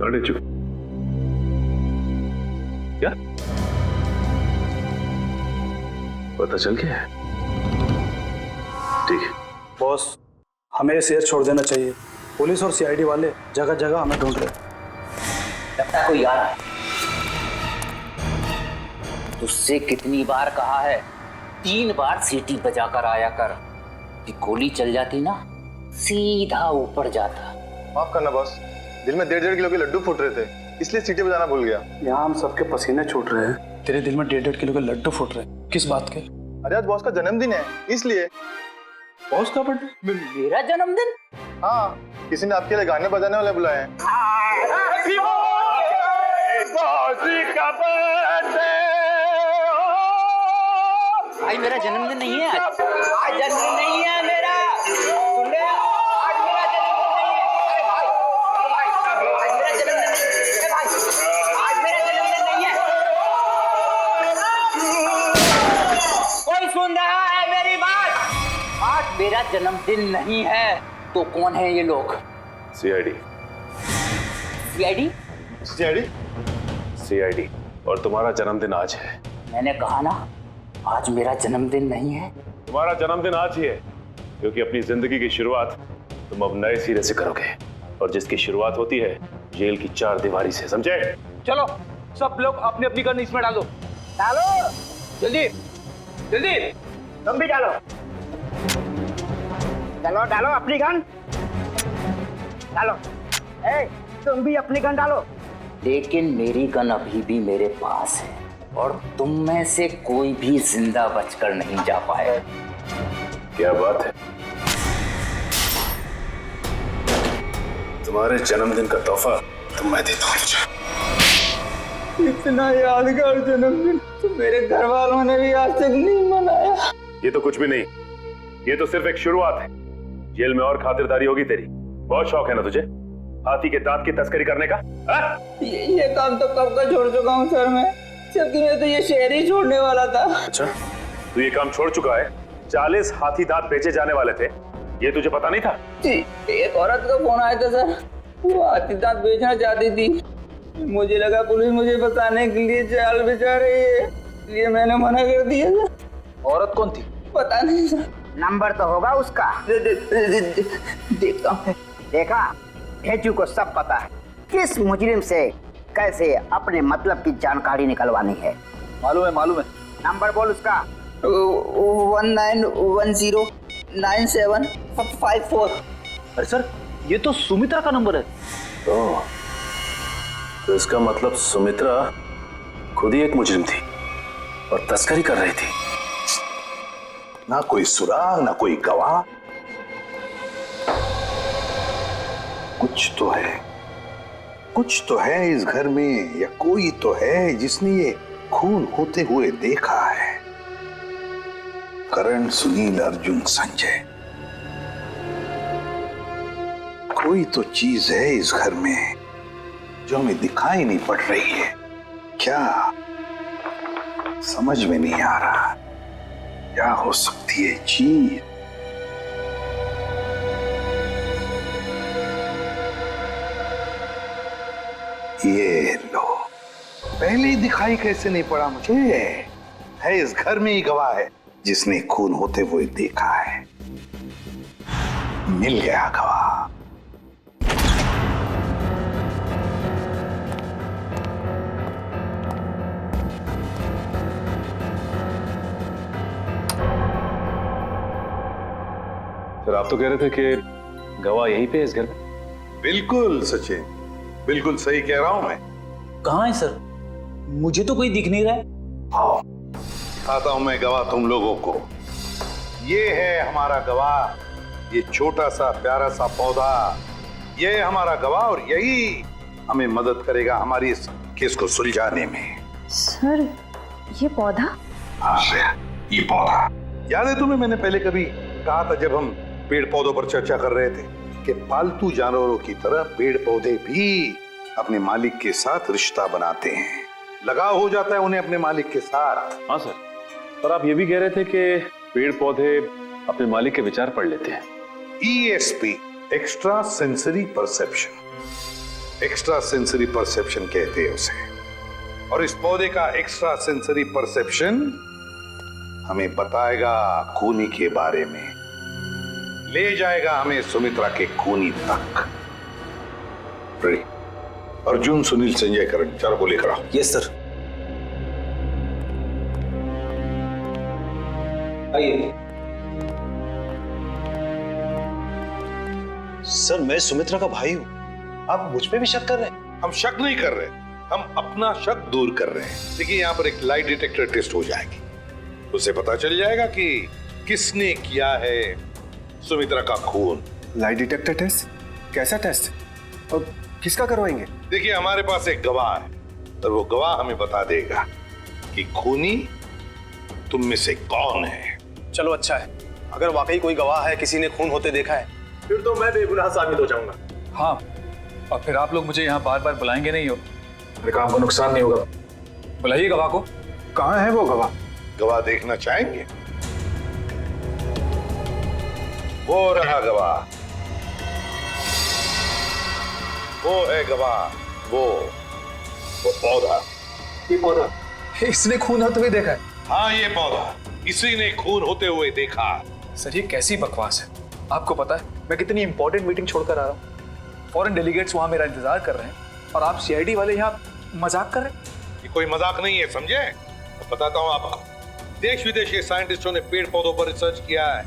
अरे चुप। क्या पता चल गया? ठीक है बॉस, हमें शेयर छोड़ देना चाहिए। पुलिस और सीआईडी वाले जगह जगह हमें ढूंढ रहे। लगता है कोई आ रहा है। तुझसे कितनी बार कहा है, 3 बार सीटी बजाकर आया कर, कि गोली चल जाती ना सीधा ऊपर जाता। माफ करना बॉस, दिल में 1.5 किलो के लड्डू फूट रहे थे, इसलिए सीटी बजाना भूल गया। यहाँ हम सबके पसीने छूट रहे हैं, तेरे दिल में 1.5 किलो के लड्डू फूट रहे हैं। किस बात के? अरे आज बॉस का जन्मदिन है, इसलिए। बॉस का बर्थडे? मेरा जन्मदिन? हाँ, किसी ने आपके लिए गाने बजाने वाले बुलाए हैं। भाई मेरा जन्मदिन नहीं है आज जन्मदिन नहीं है मेरा। सुन ले, आज मेरा जन्मदिन नहीं है। अरे भाई, आज मेरा जन्मदिन नहीं है। भाई, आज मेरा जन्मदिन नहीं है। कोई सुन रहा है मेरी बात? आज मेरा जन्मदिन नहीं है। तो कौन है ये लोग? सीआईडी। सीआईडी? सीआईडी? सीआईडी। और तुम्हारा जन्मदिन आज है। मैंने कहा ना, आज मेरा जन्मदिन नहीं है। तुम्हारा जन्मदिन आज ही है, क्योंकि अपनी जिंदगी की शुरुआत तुम अब नए सिरे से करोगे, और जिसकी शुरुआत होती है जेल की 4 दीवारी से, समझे? चलो सब लोग अपनी अपनी गन इसमें डालो। डालो जल्दी जल्दी, तुम भी डालो। डालो डालो अपनी गन डालो। ए, तुम भी अपनी गन डालो। लेकिन मेरी गन अभी भी मेरे पास है, और तुम में से कोई भी जिंदा बचकर नहीं जा पाए। क्या बात है? तुम्हारे जन्मदिन का तोहफा तो मैं देता हूँ। इतना यादगार जन्मदिन तो मेरे घर वालों ने भी आज तक नहीं मनाया। ये तो कुछ भी नहीं, ये तो सिर्फ एक शुरुआत है। जेल में और खातिरदारी होगी तेरी। बहुत शौक है ना तुझे हाथी के दांत की तस्करी करने का? ये काम तो कब का छोड़ चुका हूँ सर मैं, जबकि मैं तो ये शहर ही छोड़ने वाला था। अच्छा, तू ये काम छोड़ चुका है? 40 हाथी दांत बेचे जाने वाले थे, ये तुझे पता नहीं था? जी, एक औरत का फोन आया था सर, वो हाथी दांत बेचना चाहती थी। मुझे लगा पुलिस मुझे बताने के लिए जाल बिछा रही है, इसलिए मैंने मना कर दिया सर। औरत कौन थी? पता नहीं सर। नंबर तो होगा उसका। देखता हूँ। देखा, भेजू को सब पता है किस मुजरिम से कैसे अपने मतलब की जानकारी निकलवानी है। मालूम है मालूम है। नंबर बोल उसका। 19109754। अरे सर, ये तो सुमित्रा का नंबर है। तो इसका मतलब सुमित्रा खुद ही एक मुजरिम थी और तस्करी कर रही थी। ना कोई सुराग, ना कोई गवाह। कुछ तो है इस घर में, या कोई तो है जिसने ये खून होते हुए देखा है। करण, सुनील, अर्जुन, संजय, कोई तो चीज है इस घर में जो हमें दिखाई नहीं पड़ रही है। क्या समझ में नहीं आ रहा, क्या हो सकती है चीज? ये लो, पहले ही दिखाई कैसे नहीं पड़ा मुझे? है इस घर में ही गवाह है जिसने खून होते हुए देखा है। मिल गया गवाह। सर, आप तो कह रहे थे कि गवाह यहीं पे है इस घर में? बिल्कुल सचिन, बिल्कुल सही कह रहा हूं मैं। कहाँ है सर? मुझे तो कोई दिख नहीं रहा है। आओ, दिखाता हूं मैं गवाह तुम लोगों को। ये है हमारा गवाह, ये छोटा सा प्यारा सा पौधा, ये है हमारा गवाह, और यही हमें मदद करेगा हमारी इस केस को सुलझाने में। सर, ये पौधा? हाँ, ये पौधा याद है तुम्हें? मैंने पहले कभी कहा था जब हम पेड़ पौधों पर चर्चा कर रहे थे कि पालतू जानवरों की तरह पेड़ पौधे भी अपने मालिक के साथ रिश्ता बनाते हैं, लगाव हो जाता है उन्हें अपने मालिक के साथ। हाँ सर, पर आप ये भी कह रहे थे कि पेड़ पौधे अपने मालिक के विचार पढ़ लेते हैं। ESP, extra sensory perception. Extra sensory perception कहते हैं उसे। और इस पौधे का एक्स्ट्रा सेंसरी परसेप्शन हमें बताएगा खूनी के बारे में। ले जाएगा हमें सुमित्रा के खूनी तक। रेडी? अर्जुन, सुनील, संजय, करण, चारों को लेकर आओ। Yes sir. आइए। सर मैं सुमित्रा का भाई हूँ, आप मुझ पे भी शक कर रहे हैं? हम शक नहीं कर रहे, हम अपना शक दूर कर रहे हैं। देखिए यहाँ पर एक लाइट डिटेक्टर टेस्ट हो जाएगी, उससे पता चल जाएगा कि किसने किया है सुमित्रा का खून। Lie detector test? कैसा टेस्ट और किसका करवाएंगे? देखिए हमारे पास एक गवाह है और वो गवाह हमें बता देगा कि खूनी तुम में से कौन है। चलो अच्छा है, अगर वाकई कोई गवाह है, किसी ने खून होते देखा है, फिर तो मैं बेगुनाह साबित हो जाऊंगा। हाँ, और फिर आप लोग मुझे यहाँ बार बार बुलाएंगे नहीं हो, मेरे काम को नुकसान नहीं होगा। बुलाइए गवाह को। कहाँ है वो गवाह? गवाह देखना चाहेंगे? वो रहा गवाह, वो है गवाह, वो पौधा। ये पौधा? इसने खून होते हुए देखा है? हाँ ये पौधा, इसी ने खून होते हुए देखा। सर ये कैसी बकवास है? आपको पता है मैं कितनी इंपॉर्टेंट मीटिंग छोड़कर आ रहा हूँ, फॉरेन डेलीगेट्स वहां मेरा इंतजार कर रहे हैं और आप सीआईडी वाले यहाँ मजाक कर रहे हैं? ये कोई मजाक नहीं है, समझे? तो बताता हूँ आपको। देश विदेश के साइंटिस्टों ने पेड़ पौधों पर रिसर्च किया है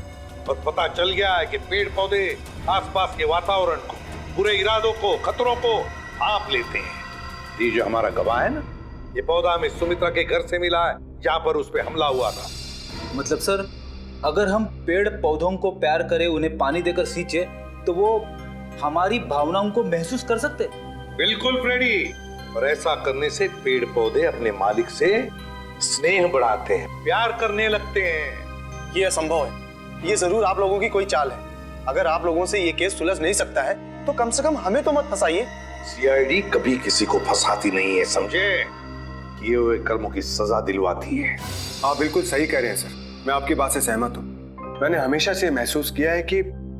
और पता चल गया है कि पेड़ पौधे आसपास के वातावरण को, बुरे इरादों को, खतरों को भांप लेते हैं। ये जो हमारा गवाह है ना, ये पौधा हमें सुमित्रा के घर से मिला है जहाँ पर उस पर हमला हुआ था। मतलब सर, अगर हम पेड़ पौधों को प्यार करें, उन्हें पानी देकर सींचे, तो वो हमारी भावनाओं को महसूस कर सकते? बिल्कुल फ्रेडी, और ऐसा करने से पेड़ पौधे अपने मालिक से स्नेह बढ़ाते हैं, प्यार करने लगते हैं। ये असंभव है, ये जरूर आप लोगों की कोई चाल है। अगर आप लोगों से ये केस सुलझ नहीं सकता है तो कम से कम हमें तो मत फंसाइए। सीआईडी कभी किसी को फंसाती नहीं है, समझे? किए हुए कर्मों की सजा दिलवाती है। आप बिल्कुल सही कह रहे हैं सर, मैं आपकी बात से सहमत हूँ। मैंने हमेशा से महसूस किया है कि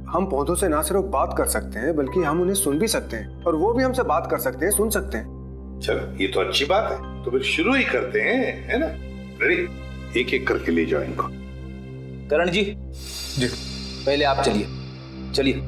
हम पौधों से ना सिर्फ बात कर सकते हैं बल्कि हम उन्हें सुन भी सकते हैं और वो भी हमसे बात कर सकते हैं, सुन सकते हैं। चलो ये तो अच्छी बात है, तो फिर शुरू ही करते हैं, है ना? रेडी? एक एक करके ले जाओ इनको। करण जी, जी पहले आप चलिए। चलिए।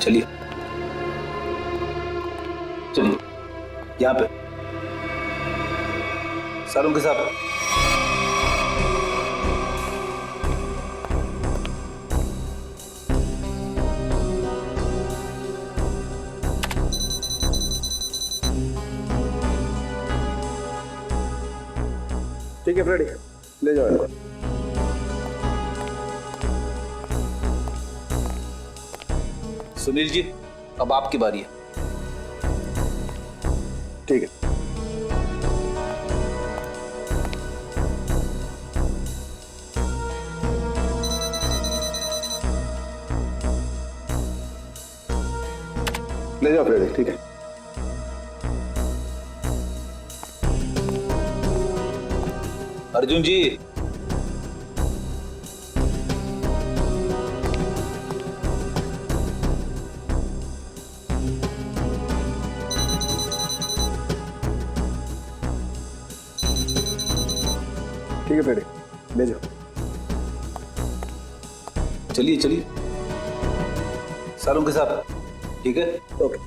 चलिए चलिए, यहाँ पे सारों के साथ। ठीक है फ्रेडी, ले जाओ इनको। सुनील जी, अब आपकी बारी है। ठीक है। ले जाओ फ्रेडी, ठीक है। अर्जुन जी, ठीक है फ्रेडी, ले जाओ। चलिए चलिए, सारों के साथ। ठीक है, ओके।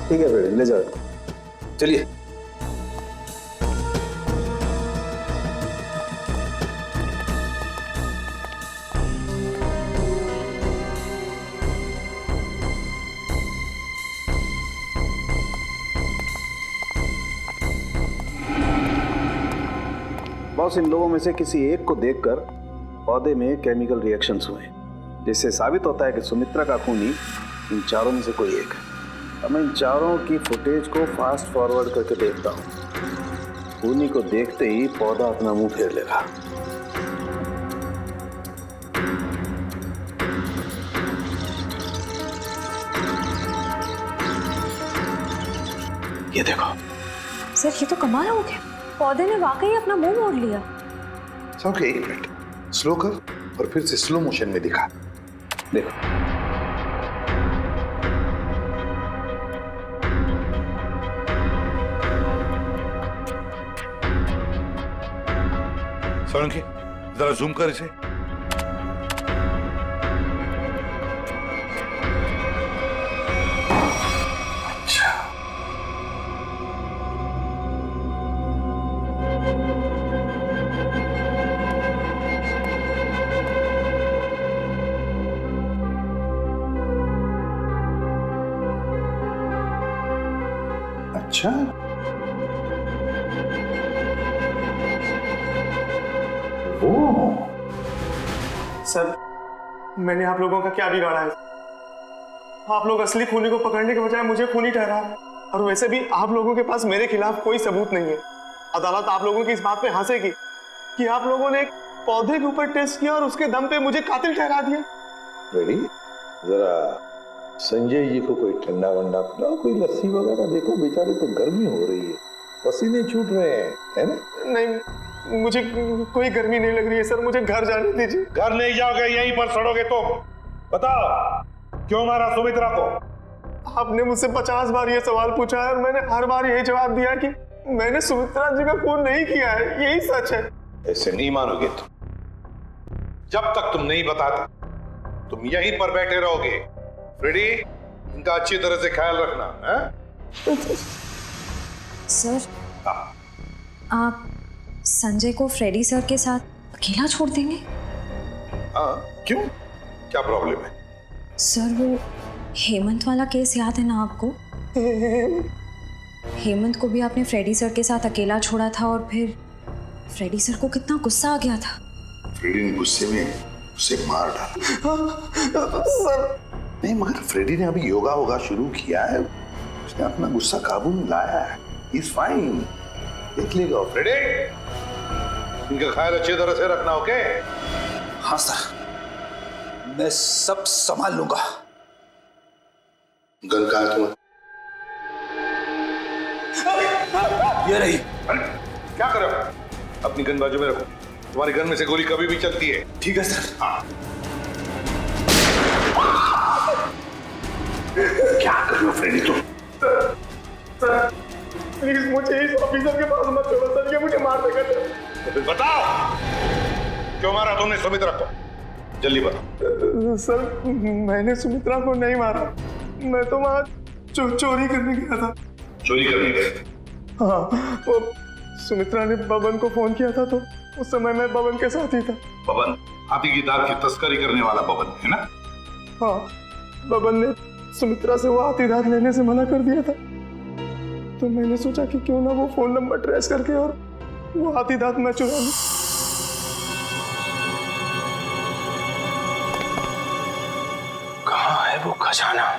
ठीक है फ्रेडी, ले जाओ। चलिए। बॉस, इन लोगों में से किसी एक को देखकर पौधे में केमिकल रिएक्शंस हुए, जिससे साबित होता है कि सुमित्रा का खूनी इन चारों में से कोई एक है। अब मैं इन चारों की फुटेज को फास्ट फॉरवर्ड करके देखता हूँ। खूनी को देखते ही पौधा अपना मुंह फेर लेगा। ये देखो सर, ये तो कमाल हो गया। पौधे ने वाकई अपना मुंह मोड़ लिया। ओके, एक मिनट, स्लो कर और फिर से स्लो मोशन में दिखा। देखो, सोलंकी जरा जूम कर इसे। अच्छा, वो सर, मैंने आप लोगों का क्या बिगाड़ा है? आप लोग असली खूनी को पकड़ने के बजाय मुझे खूनी ठहरा रहे हैं। और वैसे भी आप लोगों के पास मेरे खिलाफ कोई सबूत नहीं है। अदालत आप लोगों की इस बात पे हंसेगी कि आप लोगों ने एक पौधे के ऊपर टेस्ट किया और उसके दम पे मुझे कातिल ठहरा दिया। रेडी, जरा संजय जी को कोई ठंडा वंडा पिलाओ, कोई लस्सी वगैरह। देखो बेचारे तो गर्मी हो रही है, पसीने छूट रहे हैं, है ना? नहीं, मुझे कोई गर्मी नहीं लग रही है सर, मुझे घर जाने दीजिए। घर नहीं जाओगे, यहीं पर सड़ोगे तुम। बताओ, क्यों मारा सुमित्रा को? आपने मुझसे 50 बार ये सवाल पूछा है और मैंने हर बार यही जवाब दिया कि मैंने सुमित्रा जी का खून नहीं किया है, यही सच है। ऐसे नहीं मानोगे तुम। जब तक तुम नहीं बताते तुम यहीं पर बैठे रहोगे। फ्रेडी, इनका अच्छी तरह से ख्याल रखना है? सर, आप संजय को फ्रेडी सर के साथ अकेला छोड़ देंगे? हाँ, क्यों? क्या प्रॉब्लम है? सर, वो हेमंत वाला केस याद है ना आपको? हेमंत को भी आपने फ्रेडी सर के साथ अकेला छोड़ा था और फिर फ्रेडी सर को कितना गुस्सा आ गया था। फ्रेडी ने गुस्से में उसे मार डाला। सर, नहीं, मगर फ्रेडी ने अभी योगा होगा शुरू किया है, उसने अपना गुस्सा काबू में लाया है। इज फाइन, देख लेगा। फ्रेडी, इनका ख्याल अच्छी तरह से रखना, ओके? हाँ सर, मैं सब संभाल लूंगा। गन कहाँ है तुम्हारा? ये रही। अरे क्या कर रहे हो? अपनी गन बाजू में रखो, तुम्हारी गन में से गोली कभी भी चलती है। ठीक है सर। हाँ। क्या कर रहे हो फ्रेडी तुम? सर, प्लीज मुझे इस ऑफिसर के पास मत छोड़ो सर, ये मुझे मार देगा। तो फिर बताओ, क्यों मारा तुमने सुमित्रा को? जल्दी बताओ। सर, मैंने सुमित्रा को नहीं मारा, मैं तो वहां चोरी करने गया था। चोरी करने गए? हाँ, वो सुमित्रा ने बबन को फोन किया था, तो उस समय मैं बबन के साथ ही था। बबन, हाथी की दांत की तस्करी करने वाला बबन, है ना? हाँ, बबन ने सुमित्रा से वो हाथी दांत लेने से मना कर दिया था, तो मैंने सोचा कि क्यों ना वो फोन नंबर ट्रेस करके और वो हाथी दांत मैं चुरा लूं। कहाँ है वो खजाना?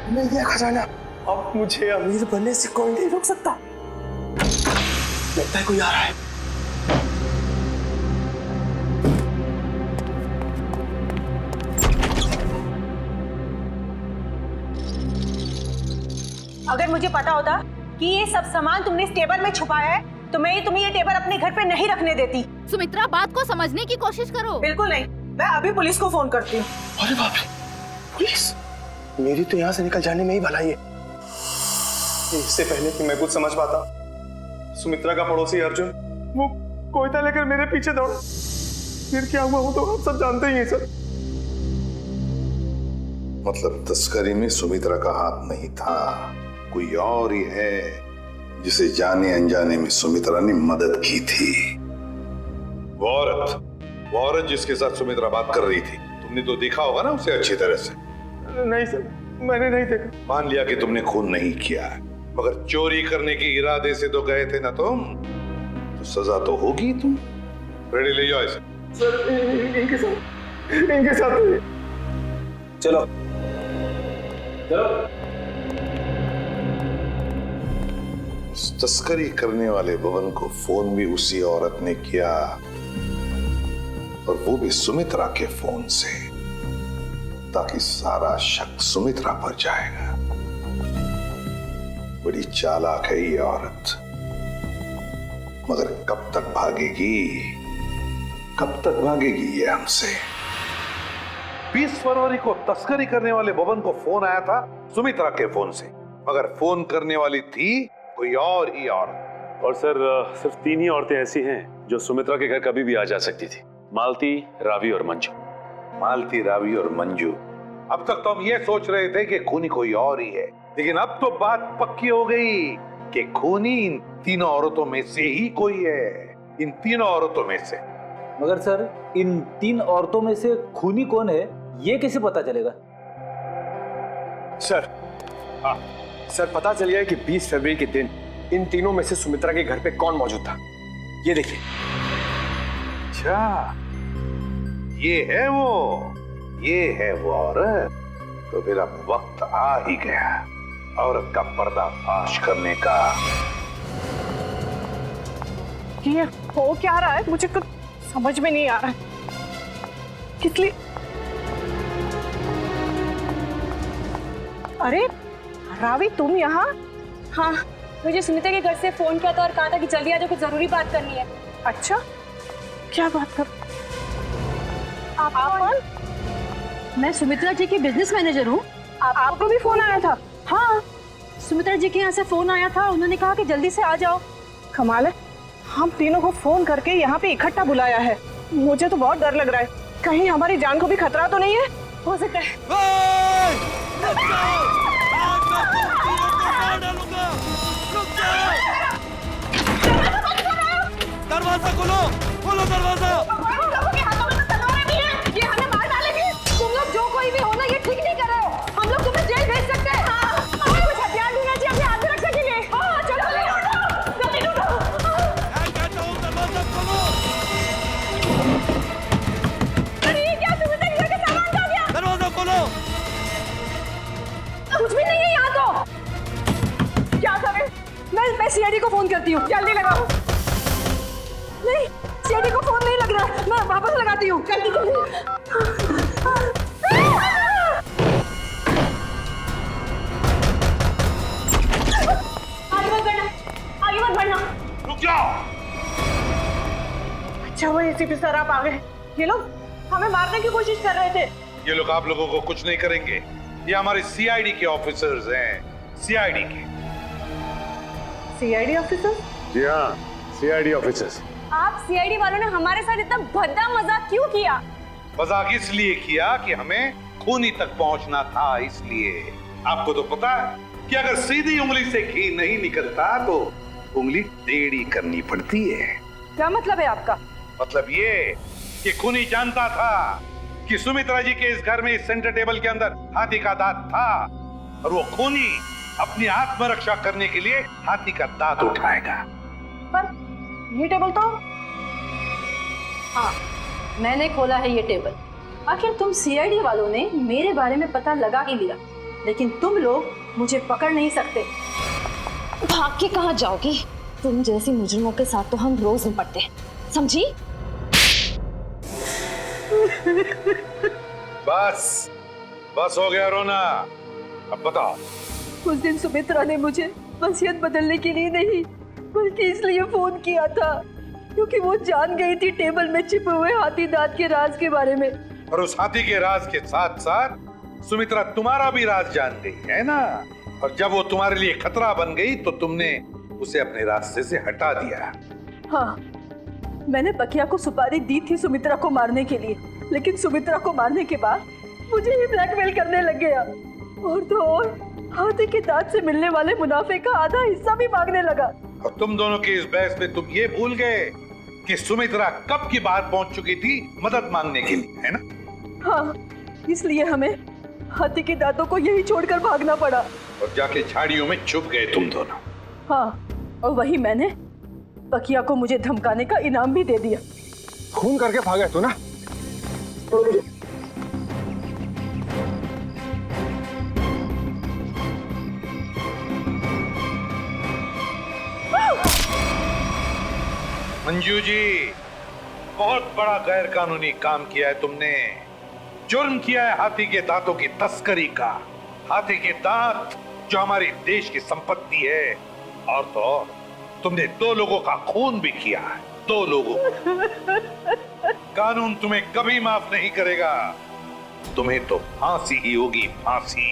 मिल गया खजाना। अब मुझे अमीर बनने से कोई नहीं रोक सकता। लगता है कोई आ रहा है। अगर मुझे पता होता कि ये सब सामान तुमने इस टेबल में छुपाया है तो मैं तुम्हें ये टेबल अपने घर पे नहीं रखने देती। सुमित्रा, बात को समझने की कोशिश करो। बिल्कुल नहीं, मैं अभी पुलिस को फोन करती हूँ। अरे बाप रे, पुलिस? मेरी तो यहाँ से निकल जाने में ही भलाई है। इससे पहले कि मैं कुछ समझ पाता, सुमित्रा का पड़ोसी अर्जुन वो कोयता लेकर मेरे पीछे दौड़ा। फिर क्या हुआ वो तो आप सब जानते ही हैं सर। मतलब तस्करी में सुमित्रा का हाथ नहीं था, कोई और ही है जिसे जाने अनजाने में सुमित्रा ने मदद की थी। वो औरत जिसके साथ सुमित्रा बात कर रही थी, तुमने तो देखा होगा ना उसे अच्छी तरह से? नहीं सर, मैंने नहीं देखा। मान लिया कि तुमने खून नहीं किया, मगर चोरी करने के इरादे से तो गए थे ना तुम, तो सजा तो होगी तुम। रेडी, ले जाओ इसे। सर, इनके साथ चलो तस्करी करने वाले भवन को फोन भी उसी औरत ने किया, और वो भी सुमित्रा के फोन से, ताकि सारा शक सुमित्रा पर जाएगा। बड़ी चालाक है ये औरत, मगर कब तक भागेगी, कब तक भागेगी ये हमसे। 20 फरवरी को तस्करी करने वाले भवन को फोन आया था सुमित्रा के फोन से, मगर फोन करने वाली थी कोई और ही औरत। और सर सिर्फ 3 ही औरतें ऐसी हैं जो सुमित्रा के घर कभी भी आ जा सकती थी, मालती, रावी और मंजू। मालती, रावी और मंजू। अब तक तो हम ये सोच रहे थे कि खूनी कोई और ही है, लेकिन अब तो बात पक्की हो गई कि खूनी इन तीनों औरतों में से ही कोई है, इन तीनों औरतों में से। मगर सर, इन 3 औरतों में से खूनी कौन है ये कैसे पता चलेगा? सर, हाँ सर, पता चल गया कि 20 फरवरी के दिन इन तीनों में से सुमित्रा के घर पे कौन मौजूद था। ये देखिए। अच्छा, ये है वो औरत। तो फिर अब वक्त आ ही गया औरत का पर्दाफाश करने का। ये हो क्या रहा है, मुझे कुछ समझ में नहीं आ रहा है। किस लिए? अरे रावी, तुम यहाँ? हाँ, मुझे सुमित्रा के घर से फोन किया था और कहा था कि जल्दी आ जाओ, कुछ जरूरी बात करनी है। अच्छा, क्या बात कर? आप कौन? मैं सुमित्रा जी की बिजनेस मैनेजर हूँ। आपको भी फोन आया था? हाँ, सुमित्रा जी के यहाँ से फोन आया था, उन्होंने कहा कि जल्दी से आ जाओ। कमाल है, हम तीनों को फोन करके यहाँ पे इकट्ठा बुलाया है। मुझे तो बहुत डर लग रहा है, कहीं हमारी जान को भी खतरा तो नहीं है? हो सकता है। दरवाजा खोलो, खोलो दरवाजा। ये हमें मार डालेंगे। तुम लोग जो कोई भी हो ना, ये ठीक नहीं कर रहे हो। हम लोग तुम्हें जेल भेज सकते हैं। हमें कुछ हथियार ढूंढना चाहिए अपने आत्मरक्षा के लिए। हाँ, चलो जल्दी ढूंढो। दरवाजा खोलो। अरे ये क्या, सुमित्रा के घर का सामान खा गया। दरवाजा खोलो। कुछ भी नहीं है यहाँ तो। क्या करें? मैं सीआईडी को फोन करती हूँ, जल्दी लगाओ। नहीं, सीआईडी को फोन नहीं लग रहा है, मैं वापस लगाती हूँ। जल्दी जल्दी। आगे मत बढ़ना, आगे मत बढ़ना। रुक जाओ। अच्छा वो एसीपी सर आप आ गए। ये लोग हमें मारने की कोशिश कर रहे थे। ये लोग आप लोगों को कुछ नहीं करेंगे, ये हमारे सीआईडी के ऑफिसर्स हैं, सीआईडी के। CID officer? जी हाँ, सीआईडी ऑफिसर्स। आप सीआईडी वालों ने हमारे साथ इतना भद्दा मजाक क्यों किया? मजाक इसलिए किया कि हमें खूनी तक पहुंचना था, इसलिए। आपको तो पता है कि अगर सीधी उंगली से घी नहीं निकलता तो उंगली टेढ़ी करनी पड़ती है। क्या मतलब है आपका? मतलब ये कि खूनी जानता था कि सुमित्रा जी के इस घर में, इस सेंटर टेबल के अंदर हाथी का दांत था, और वो खूनी अपनी आत्मरक्षा करने के लिए हाथी का दांत उठाएगा। पर ये टेबल तो... हाँ, मैंने खोला है ये टेबल। आखिर तुम सीआईडी वालों ने मेरे बारे में पता लगा ही लिया, लेकिन तुम लोग मुझे पकड़ नहीं सकते। भाग के कहाँ जाओगी? तुम जैसी मुजरिमों के साथ तो हम रोज निपटते हैं, समझी? बस बस हो गया रोना, अब बताओ। उस दिन सुमित्रा ने मुझे वसीयत बदलने के लिए नहीं, बल्कि इसलिए फोन किया था क्योंकि वो जान गई थी टेबल में छिपे हुए हाथी दांत के राज के बारे में। और उस हाथी के राज के साथ साथ सुमित्रा तुम्हारा भी राज जान गई है ना, और जब वो तुम्हारे लिए खतरा बन गई तो तुमने उसे अपने रास्ते से हटा दिया। हाँ, मैंने बकिया को सुपारी दी थी सुमित्रा को मारने के लिए, लेकिन सुमित्रा को मारने के बाद मुझे ही ब्लैकमेल करने लग गया। और तो और हाथी के दांत से मिलने वाले मुनाफे का आधा हिस्सा भी मांगने लगा। और तुम दोनों की इस बहस में तुम ये भूल गए कि सुमित्रा कब की बात पहुंच चुकी थी मदद मांगने के लिए, है ना? हाँ, इसलिए हमें हाथी के दांतों को यही छोड़कर भागना पड़ा। और जाके झाड़ियों में छुप गए तुम दोनों। हाँ, और वही मैंने बकिया को मुझे धमकाने का इनाम भी दे दिया। खून करके भागा तू ना? मंजू जी, बहुत बड़ा गैर कानूनी काम किया है तुमने। जुर्म किया है हाथी के दांतों की तस्करी का। हाथी के दांत जो हमारे देश की संपत्ति है, और तो और तुमने 2 लोगों का खून भी किया है। 2 लोगों का। कानून तुम्हें कभी माफ नहीं करेगा। तुम्हें तो फांसी ही होगी, फांसी।